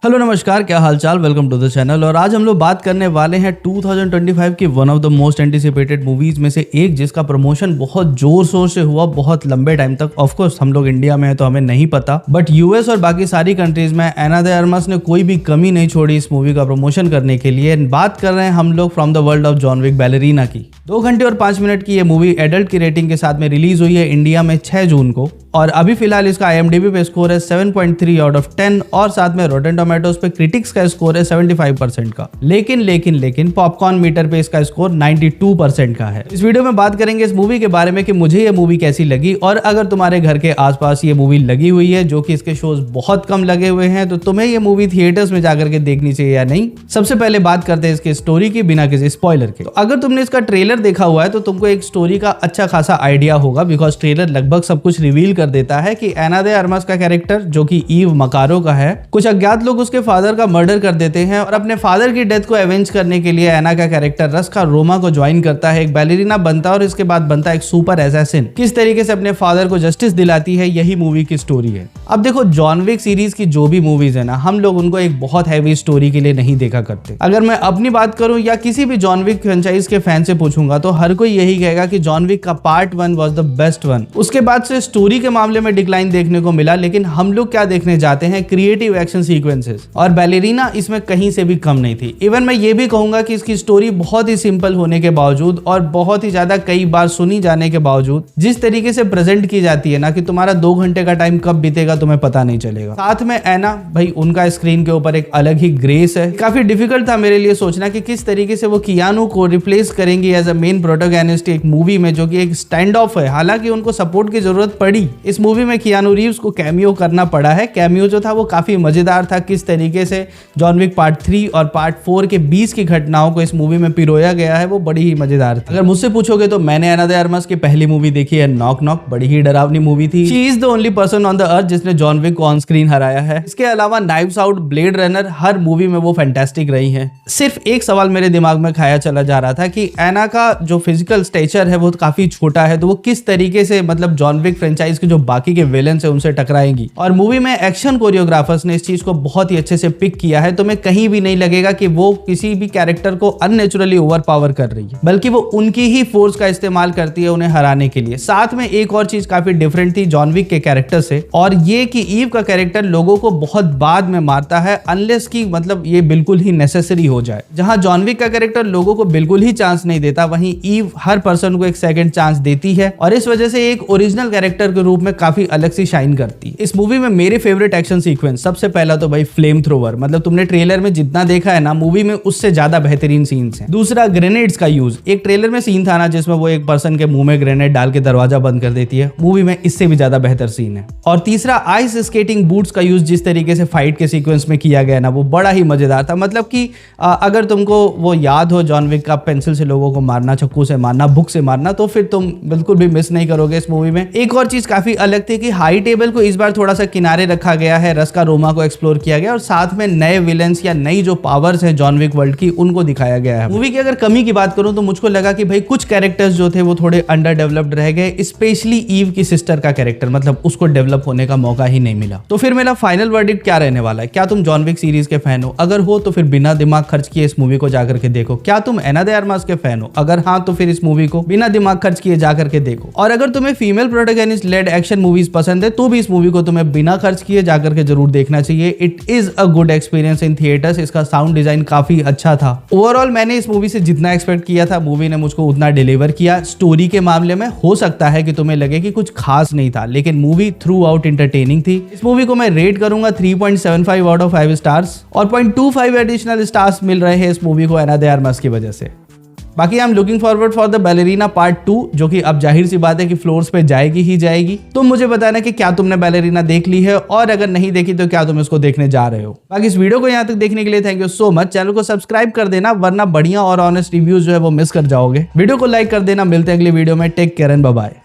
Hello नमस्कार, क्या हालचाल। Welcome to the channel. और आज हम लोग बात करने वाले हैं 2025 की one of the most anticipated movies में से एक, जिसका प्रमोशन बहुत जोर शोर से हुआ बहुत लंबे टाइम तक। ऑफ कोर्स हम लोग इंडिया में है तो हमें नहीं पता, बट यूएस और बाकी सारी कंट्रीज में एना दे आर्मस ने कोई भी कमी नहीं छोड़ी इस मूवी का प्रमोशन करने के लिए। बात कर रहे हैं हम लोग from the world of John Wick Ballerina की। 2 घंटे और 5 मिनट की ये मूवी एडल्ट की रेटिंग के साथ में रिलीज हुई है इंडिया में 6 जून को, और अभी फिलहाल इसका IMDb पे स्कोर है 7.3 आउट ऑफ 10 और साथ में रॉटेन टोमेटोज पे क्रिटिक्स का स्कोर है 75% का। लेकिन पॉपकॉर्न मीटर पे इसका स्कोर 92% का है। इस वीडियो में बात करेंगे इस मूवी के बारे में कि मुझे ये मूवी कैसी लगी, और अगर तुम्हारे घर के आसपास ये मूवी लगी हुई है, जो कि इसके शोज बहुत कम लगे हुए हैं, तो तुम्हें ये मूवी थिएटर्स में जाकर के देखनी चाहिए या नहीं। सबसे पहले बात करते हैं इसके स्टोरी की बिना किसी स्पॉइलर के। तो अगर तुमने इसका ट्रेलर देखा हुआ है तो तुमको एक स्टोरी का अच्छा खासा आइडिया होगा, बिकॉज ट्रेलर लगभग सब कुछ रिवील कर देता है कि एना दे आर्मस का कैरेक्टर, जो कि ईव मकारो का है, कुछ अज्ञात लोग उसके फादर का मर्डर कर देते हैं, और अपने फादर की डेथ को एवेंज करने के लिए एना का कैरेक्टर रस्का रोमा को ज्वाइन करता है, एक बैलेरिना बनता है और इसके बाद बनता है एक सुपर असैसिन। किस तरीके से अपने फादर को जस्टिस दिलाती है, यही मूवी की स्टोरी है। अब देखो, जॉन विक सीरीज की जो भी मूवीज है ना, हम लोग उनको एक बहुत हैवी स्टोरी के लिए नहीं देखा करते। अगर मैं अपनी बात करूं या किसी भी जॉन विक फ्रेंचाइज के फैन से पूछूंगा तो हर कोई यही कहेगा कि जॉन विक का part 1 was the best one. उसके बाद से स्टोरी के मामले में डिक्लाइन देखने को मिला, लेकिन हम लोग क्या देखने जाते हैं, क्रिएटिव एक्शन सीक्वेंसेस, और बैलेरिना इसमें कहीं से भी कम नहीं थी। इवन मैं ये भी कहूंगा कि इसकी स्टोरी बहुत ही सिंपल होने के बावजूद और बहुत ही ज्यादा कई बार सुनी जाने के बावजूद जिस तरीके से प्रेजेंट की जाती है ना, कि तुम्हारा 2 घंटे का टाइम कब बीतेगा तुम्हें पता नहीं चलेगा। साथ में एना भाई, उनका स्क्रीन के ऊपर एक अलग ही ग्रेस है। काफी डिफिकल्ट था मेरे लिए सोचना कि किस तरीके से वो कियानू को रिप्लेस करेंगी एज अ मेन प्रोटोगनिस्ट एक मूवी में, जो कि एक स्टैंड ऑफ है। हालांकि उनको सपोर्ट की जरूरत पड़ी इस मूवी में, कियानू रीव्स को कैमियो करना पड़ा है। कैमियो जो था वो काफी मजेदार था, किस तरीके से जॉन विक पार्ट 3 और पार्ट 4 के 20 की घटनाओं को इस मूवी में पिरोया गया है, वो बड़ी ही मजेदार थी। अगर मुझसे पूछोगे तो मैंने एना दे आर्मस की पहली मूवी देखी है नॉक नॉक, बड़ी ही डरावनी मूवी थी। She is the only person on the earth जिसने जॉन विक को ऑन स्क्रीन हराया है। इसके अलावा नाइव्स आउट, ब्लेड रनर, हर मूवी में वो फैंटास्टिक रही है। सिर्फ एक सवाल मेरे दिमाग में खाया चला जा रहा था कि एना का जो फिजिकल स्टेचर है वो काफी छोटा है, तो वो किस तरीके से मतलब जॉन विक फ्रेंचाइज के जो बाकी के विलेंस है उनसे टकराएंगी। और मूवी में एक्शन कोरियोग्राफर्स ने इस चीज को बहुत ही अच्छे से पिक किया है, तो मैं कहीं भी नहीं लगेगा कि वो किसी भी कैरेक्टर को अननेचुरली ओवरपावर कर रही है, बल्कि वो उनकी ही फोर्स का इस्तेमाल करती है उन्हें हराने के लिए। साथ में एक और चीज काफी डिफरेंट थी जॉन विक के कैरेक्टर से, और ये कि ईव का कैरेक्टर लोगों को बहुत बाद में मारता है, अनलेस की मतलब ये बिल्कुल ही नेसेसरी हो जाए। जहां जॉन विक का कैरेक्टर लोगों को बिल्कुल ही चांस नहीं देता, वहीं ईव हर पर्सन को एक सेकंड चांस देती है, और इस वजह से एक ओरिजिनल कैरेक्टर के रूप में काफी अलग सी शाइन करती है। इस मूवी में मेरे फेवरेट एक्शन सीक्वेंस, सबसे पहला तो भाई फ्लेम थ्रोवर, मतलब तुमने ट्रेलर में जितना देखा है ना मूवी में, उससे ज्यादा बेहतरीन सीन्स हैं। दूसरा, ग्रेनेड्स का यूज। एक ट्रेलर में सीन था ना जिसमें वो एक पर्सन के मुंह में ग्रेनेड डाल के दरवाजा बंद कर देती है, मूवी में इससे भी ज्यादा बेहतर सीन है। और तीसरा, आइस स्केटिंग बूट्स का यूज जिस तरीके से फाइट के सीक्वेंस में किया गया ना, वो बड़ा ही मजेदार था। मतलब कि अगर तुमको वो याद हो जॉन विक का पेंसिल से लोगों को मारना, चाकू से मारना, बुक से मारना, तो फिर तुम बिल्कुल भी मिस नहीं करोगे इस मूवी में। एक और चीज काफी अलग थी कि हाई टेबल को इस बार थोड़ा सा किनारे रखा गया है, रस्का रोमा को एक्सप्लोर किया गया, और साथ में नए विलेंस या नई जो पावर्स है जॉन विक वर्ल्ड की, उनको दिखाया गया है। मूवी की अगर कमी की बात करूं तो मुझको लगा कि भाई कुछ कैरेक्टर्स जो थे वो थोड़े अंडर डेवलप्ड रह गए, स्पेशली ईव की सिस्टर का कैरेक्टर, मतलब उसको डेवलप होने का मौका ही नहीं मिला। तो फिर मेरा फाइनल वर्डिक्ट क्या रहने वाला है? क्या तुम जॉन विक सीरीज के फैन हो? अगर हो तो फिर बिना दिमाग खर्च किए इस मूवी को जाकर के देखो। क्या तुम एना दे आर्मस के फैन हो? अगर हाँ तो फिर इस मूवी को बिना दिमाग खर्च किए जाकर के देखो। और अगर तुम्हें female protagonist led action movies पसंद है तो भी इस मूवी को तुम्हें बिना खर्च किए जाकर के जरूर देखना चाहिए। It is a good experience in theatres. इसका साउंड डिजाइन काफी अच्छा था। ओवरऑल मैंने इस मूवी से जितना एक्सपेक्ट किया था, मूवी ने मुझको उतना डिलीवर किया। स्टोरी के मामले में हो सकता है कि तुम्हें लगे कि कुछ खास नहीं था, लेकिन मूवी थ्रू आउट एंटरटेनिंग थी। इस मूवी को मैं रेट करूंगा 3.75 आउट ऑफ 5 स्टार्स, और 0.25 एडिशनल स्टार्स मिल रहे हैं इस मूवी को एना दे आर्मस की वजह से। बाकी I am looking forward for the ballerina part 2, जो कि अब जाहिर सी बात है कि फ्लोर्स पे जाएगी ही जाएगी। तुम मुझे बताना कि क्या तुमने बैलेरिना देख ली है, और अगर नहीं देखी तो क्या तुम इसको देखने जा रहे हो। बाकी इस वीडियो को यहाँ तक देखने के लिए thank you so much. Channel को सब्सक्राइब कर देना, वरना बढ़िया और ऑनेस्ट रिव्यूज जो है वो मिस कर जाओगे। वीडियो को लाइक कर देना। मिलते हैं अगली वीडियो में। Take care and bye bye.